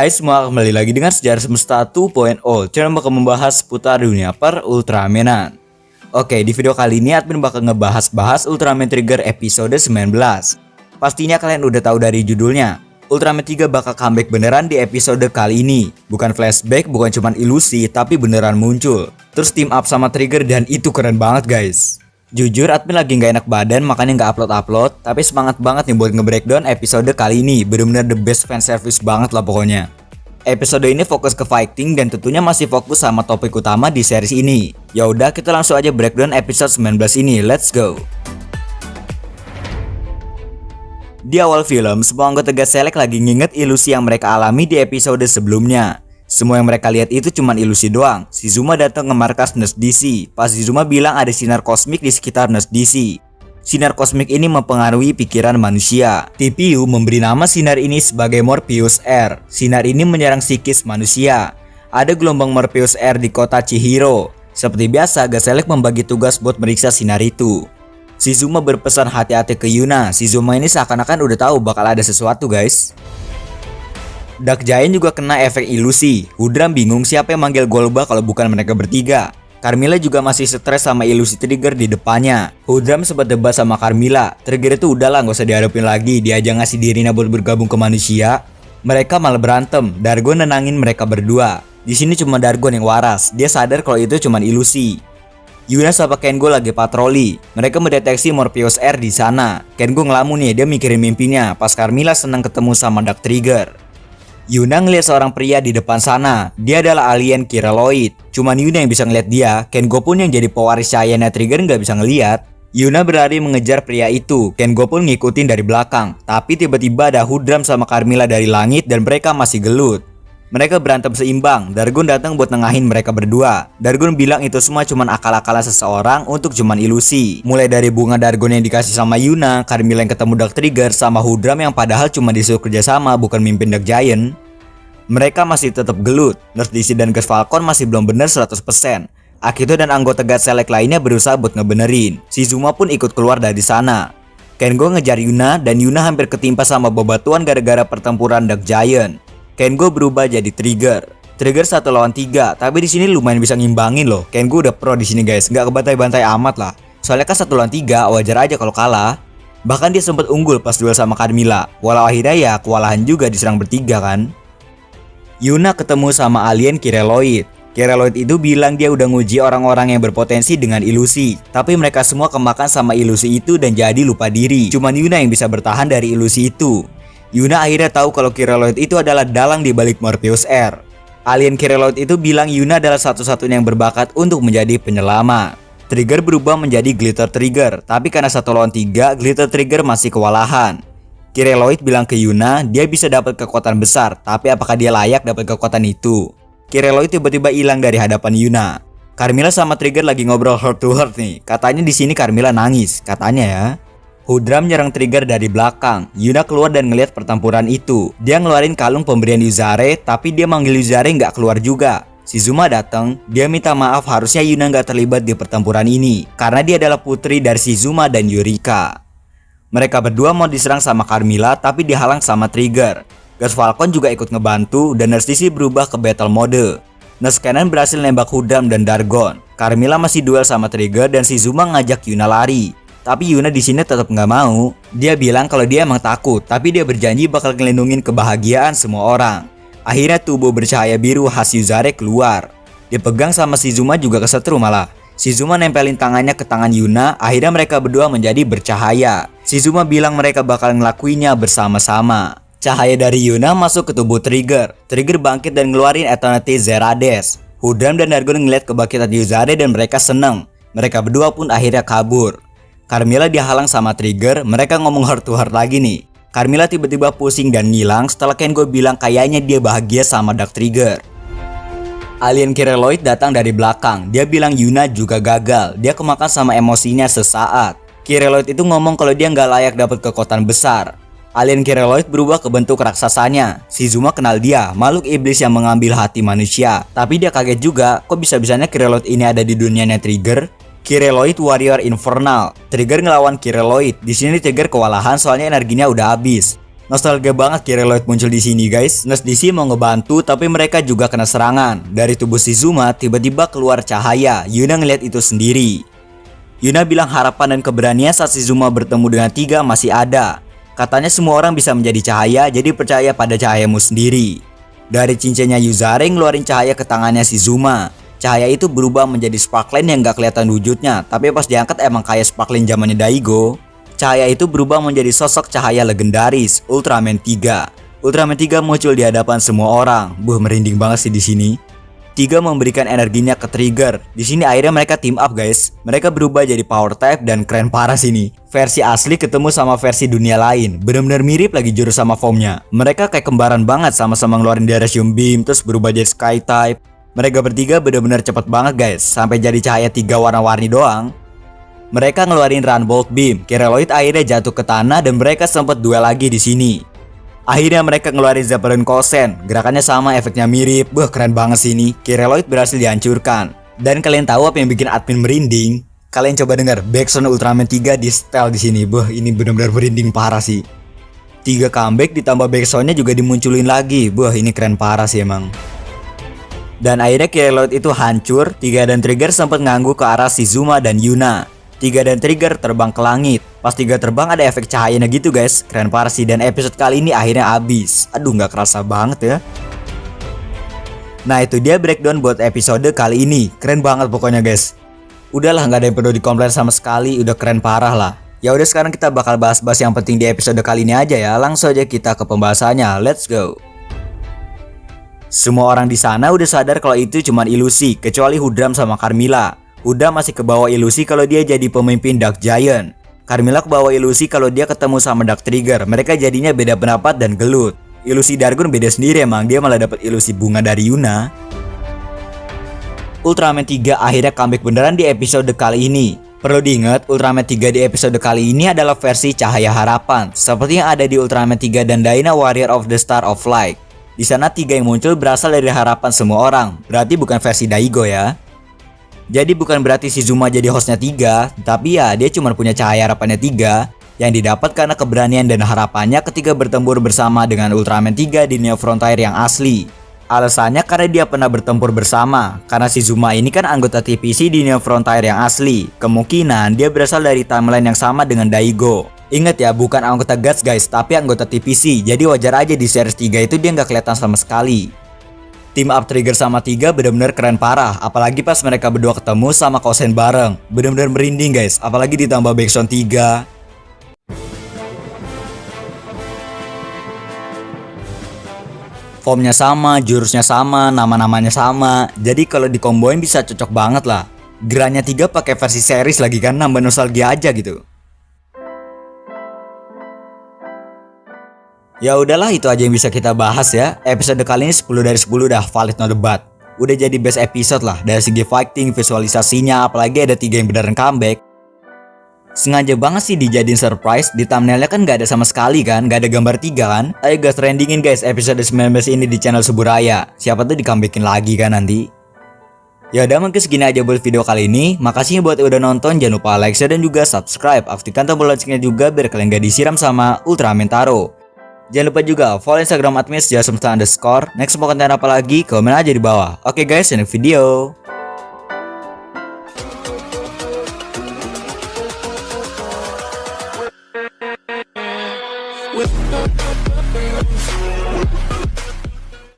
Hai semua, kembali lagi dengan Sejarah Semesta 2.0, channel bakal membahas seputar dunia per Ultramanan. Oke, di video kali ini admin bakal ngebahas Ultraman Trigger episode 19. Pastinya kalian udah tahu dari judulnya, Ultraman 3 bakal comeback beneran di episode kali ini. Bukan flashback, bukan cuman ilusi, tapi beneran muncul. Terus team up sama Trigger dan itu keren banget guys. Jujur admin lagi gak enak badan makanya gak upload, tapi semangat banget nih buat nge-breakdown episode kali ini. Bener-bener the best fanservice banget lah pokoknya. Episode ini fokus ke fighting dan tentunya masih fokus sama topik utama di series ini. Ya udah, kita langsung aja breakdown episode 19 ini, let's go. Di awal film, semua anggota God Select lagi nginget ilusi yang mereka alami di episode sebelumnya. Semua yang mereka lihat itu cuman ilusi doang. Shizuma datang ke markas Nurse DC. Pas Shizuma bilang ada sinar kosmik di sekitar Nurse DC. Sinar kosmik ini mempengaruhi pikiran manusia. TPU memberi nama sinar ini sebagai Morpheus R. Sinar ini menyerang psikis manusia. Ada gelombang Morpheus R di kota Chihiro. Seperti biasa, God Select membagi tugas buat meriksa sinar itu. Shizuma berpesan hati-hati ke Yuna. Shizuma ini seakan-akan udah tahu bakal ada sesuatu guys. Dark Giant juga kena efek ilusi. Hudram bingung siapa yang manggil Golba kalau bukan mereka bertiga. Carmilla juga masih stres sama ilusi Trigger di depannya. Hudram sempat debat sama Carmilla. Trigger itu udahlah gak usah dihadapin lagi, dia aja ngasih dirinya buat bergabung ke manusia. Mereka malah berantem. Dargon nenangin mereka berdua. Di sini cuma Dargon yang waras. Dia sadar kalau itu cuma ilusi. Yuna sama Kengo lagi patroli. Mereka mendeteksi Morpheus R di sana. Kengo ngelamun nih, dia mikirin mimpinya. Pas Carmilla senang ketemu sama Dark Trigger. Yuna ngeliat seorang pria di depan sana. Dia adalah alien Kiraloid. Cuman Yuna yang bisa ngeliat dia. Kengo pun yang jadi pewaris cahayanya Trigger nggak bisa ngeliat. Yuna berlari mengejar pria itu. Kengo pun ngikutin dari belakang. Tapi tiba-tiba ada Hudram sama Carmilla dari langit dan mereka masih gelut. Mereka berantem seimbang. Dargon datang buat nengahin mereka berdua. Dargon bilang itu semua cuman akal-akalan seseorang untuk cuman ilusi. Mulai dari bunga Dargon yang dikasih sama Yuna, Carmilla yang ketemu Dark Trigger, sama Hudram yang padahal cuma disuruh kerjasama bukan mimpin Dark Giant. Mereka masih tetap gelut. Nurse DC dan Ghost Falcon masih belum bener 100%. Akito dan anggota God Select lainnya berusaha buat ngebenerin. Shizuma pun ikut keluar dari sana. Kengo ngejar Yuna dan Yuna hampir ketimpa sama bebatuan gara-gara pertempuran Dark Giant. Kengo berubah jadi Trigger. Trigger 1 lawan 3, tapi di sini lumayan bisa ngimbangin loh. Kengo udah pro di sini guys, nggak kebantai-bantai amat lah. Soalnya kan 1 lawan 3, wajar aja kalau kalah. Bahkan dia sempat unggul pas duel sama Carmilla. Walau akhirnya ya kewalahan juga diserang bertiga kan. Yuna ketemu sama alien Kiraloid. Kiraloid itu bilang dia udah nguji orang-orang yang berpotensi dengan ilusi. Tapi mereka semua kemakan sama ilusi itu dan jadi lupa diri. Cuman Yuna yang bisa bertahan dari ilusi itu. Yuna akhirnya tahu kalau Kiraloid itu adalah dalang di balik Morpheus R. Alien Kiraloid itu bilang Yuna adalah satu-satunya yang berbakat untuk menjadi penyelamat. Trigger berubah menjadi Glitter Trigger, tapi karena 1 lawan 3, Glitter Trigger masih kewalahan. Kiraloid bilang ke Yuna, dia bisa dapat kekuatan besar, tapi apakah dia layak dapat kekuatan itu? Kiraloid tiba-tiba hilang dari hadapan Yuna. Carmilla sama Trigger lagi ngobrol heart to heart nih. Katanya di sini Carmilla nangis, katanya ya. Hudram nyerang Trigger dari belakang. Yuna keluar dan ngeliat pertempuran itu. Dia ngeluarin kalung pemberian Yuzare, tapi dia manggil Yuzare nggak keluar juga. Shizuma datang. Dia minta maaf harusnya Yuna nggak terlibat di pertempuran ini karena dia adalah putri dari Shizuma dan Yurika. Mereka berdua mau diserang sama Carmilla, tapi dihalang sama Trigger. Ghost Falcon juga ikut ngebantu dan Nurse DC berubah ke battle mode. Nurse Cannon berhasil nembak Hudram dan Dargon. Carmilla masih duel sama Trigger dan Shizuma ngajak Yuna lari. Tapi Yuna di sini tetap nggak mau. Dia bilang kalau dia emang takut, tapi dia berjanji bakal ngelindungin kebahagiaan semua orang. Akhirnya tubuh bercahaya biru khas Yuzare keluar. Dipegang sama Shizuma juga kesetrum malah. Shizuma nempelin tangannya ke tangan Yuna, akhirnya mereka berdua menjadi bercahaya. Shizuma bilang mereka bakal ngelakuinya bersama-sama. Cahaya dari Yuna masuk ke tubuh Trigger. Trigger bangkit dan ngeluarin Eternity Zerades. Hudram dan Dargon ngeliat kebangkitan Yuzare dan mereka seneng. Mereka berdua pun akhirnya kabur. Carmilla dihalang sama Trigger, mereka ngomong heart to heart lagi nih. Carmilla tiba-tiba pusing dan ngilang setelah Kengo bilang kayaknya dia bahagia sama Dark Trigger. Alien Kiraloid datang dari belakang, dia bilang Yuna juga gagal, dia kemakan sama emosinya sesaat. Kiraloid itu ngomong kalau dia nggak layak dapat kekuatan besar. Alien Kiraloid berubah ke bentuk raksasanya. Shizuma kenal dia, makhluk iblis yang mengambil hati manusia. Tapi dia kaget juga, kok bisa-bisanya Kiraloid ini ada di dunianya Trigger? Kiraloid Warrior Infernal. Trigger ngelawan Kiraloid. Di sini Trigger kewalahan soalnya energinya udah habis. Nostalgia banget Kereloid muncul di sini guys. Nurse DC mau ngebantu tapi mereka juga kena serangan. Dari tubuh Shizuma tiba-tiba keluar cahaya. Yuna ngeliat itu sendiri. Yuna bilang harapan dan keberanian saat Shizuma bertemu dengan Tiga masih ada. Katanya semua orang bisa menjadi cahaya, jadi percaya pada cahayamu sendiri. Dari cincinnya Yuzare ngeluarin cahaya ke tangannya Shizuma. Cahaya itu berubah menjadi sparkline yang gak kelihatan wujudnya, tapi pas diangkat emang kayak sparkline zamannya Daigo. Cahaya itu berubah menjadi sosok cahaya legendaris, Ultraman 3. Ultraman 3 muncul di hadapan semua orang. Merinding banget sih di sini. Tiga memberikan energinya ke Trigger. Di sini akhirnya mereka team up guys. Mereka berubah jadi power type dan keren parah sini. Versi asli ketemu sama versi dunia lain. Bener-bener mirip lagi jurus sama formnya. Mereka kayak kembaran banget, sama-sama ngeluarin Darasium Beam terus berubah jadi Sky type. Mereka bertiga bener-bener cepet banget guys, sampai jadi cahaya 3 warna-warni doang. Mereka ngeluarin Runbolt Beam. Kereloid akhirnya jatuh ke tanah dan mereka sempat duel lagi di sini. Akhirnya mereka ngeluarin Zeppelin Kosen. Gerakannya sama, efeknya mirip. Keren banget sih ini. Kereloid berhasil dihancurkan. Dan kalian tahu apa yang bikin admin merinding? Kalian coba dengar backsound Ultraman 3 di setel di sini. Ini benar-benar merinding parah sih. 3 comeback ditambah backsoundnya juga dimunculin lagi. Ini keren parah sih emang. Dan akhirnya Kereloid itu hancur. Tiga dan Trigger sempat nganggu ke arah Shizuma dan Yuna. Tiga dan Trigger terbang ke langit. Pas Tiga terbang ada efek cahayanya gitu guys. Keren parah sih. Dan episode kali ini akhirnya habis. Aduh gak kerasa banget ya. Nah itu dia breakdown buat episode kali ini. Keren banget pokoknya guys. Udahlah gak ada yang perlu dikomplain sama sekali. Udah keren parah lah. Ya udah sekarang kita bakal bahas-bahas yang penting di episode kali ini aja ya. Langsung aja kita ke pembahasannya. Let's go. Semua orang di sana udah sadar kalau itu cuma ilusi. Kecuali Hudram sama Carmilla. Hudram masih kebawa ilusi kalau dia jadi pemimpin Dark Giant. Carmilla kebawa ilusi kalau dia ketemu sama Dark Trigger. Mereka jadinya beda pendapat dan gelut. Ilusi Dargun beda sendiri emang. Dia malah dapat ilusi bunga dari Yuna. Ultraman 3 akhirnya comeback beneran di episode kali ini. Perlu diingat, Ultraman 3 di episode kali ini adalah versi Cahaya Harapan. Seperti yang ada di Ultraman 3 dan Dyna Warrior of the Star of Light. Di sana Tiga yang muncul berasal dari harapan semua orang. Berarti bukan versi Daigo ya. Jadi bukan berarti Shizuma jadi hostnya Tiga, tapi ya dia cuma punya cahaya harapannya Tiga yang didapat karena keberanian dan harapannya ketika bertempur bersama dengan Ultraman 3 di Neo Frontier yang asli. Alasannya karena dia pernah bertempur bersama, karena Shizuma ini kan anggota TPC di Neo Frontier yang asli. Kemungkinan dia berasal dari timeline yang sama dengan Daigo. Ingat ya, bukan anggota Guts guys, tapi anggota TPC. Jadi wajar aja di series 3 itu dia nggak kelihatan sama sekali. Team up Trigger sama Tiga bener-bener keren parah. Apalagi pas mereka berdua ketemu sama Kosen bareng. Bener-bener merinding guys. Apalagi ditambah backsound 3. Formnya sama, jurusnya sama, nama-namanya sama. Jadi kalau dikomboin bisa cocok banget lah. Gerannya 3 pakai versi series lagi kan, nambah nostalgia aja gitu. Ya udahlah, itu aja yang bisa kita bahas ya. Episode kali ini 10 dari 10 udah valid no debat. Udah jadi best episode lah. Dari segi fighting, visualisasinya, apalagi ada 3 yang beneran comeback. Sengaja banget sih dijadiin surprise. Di thumbnailnya kan gak ada sama sekali kan, gak ada gambar 3 kan. Ayo guys, trendingin guys episode 19 ini di channel Suburaya. Siapa tuh di-comebackin lagi kan nanti. Ya udah, mungkin segini aja buat video kali ini. Makasih buat yang udah nonton. Jangan lupa like, share, dan juga subscribe. Aktifkan tombol loncengnya juga biar kalian gak disiram sama Ultraman Taro. Jangan lupa juga follow Instagram admin @sejarah_. Next mau konten apa lagi, komen aja di bawah. Oke guys, see you next video.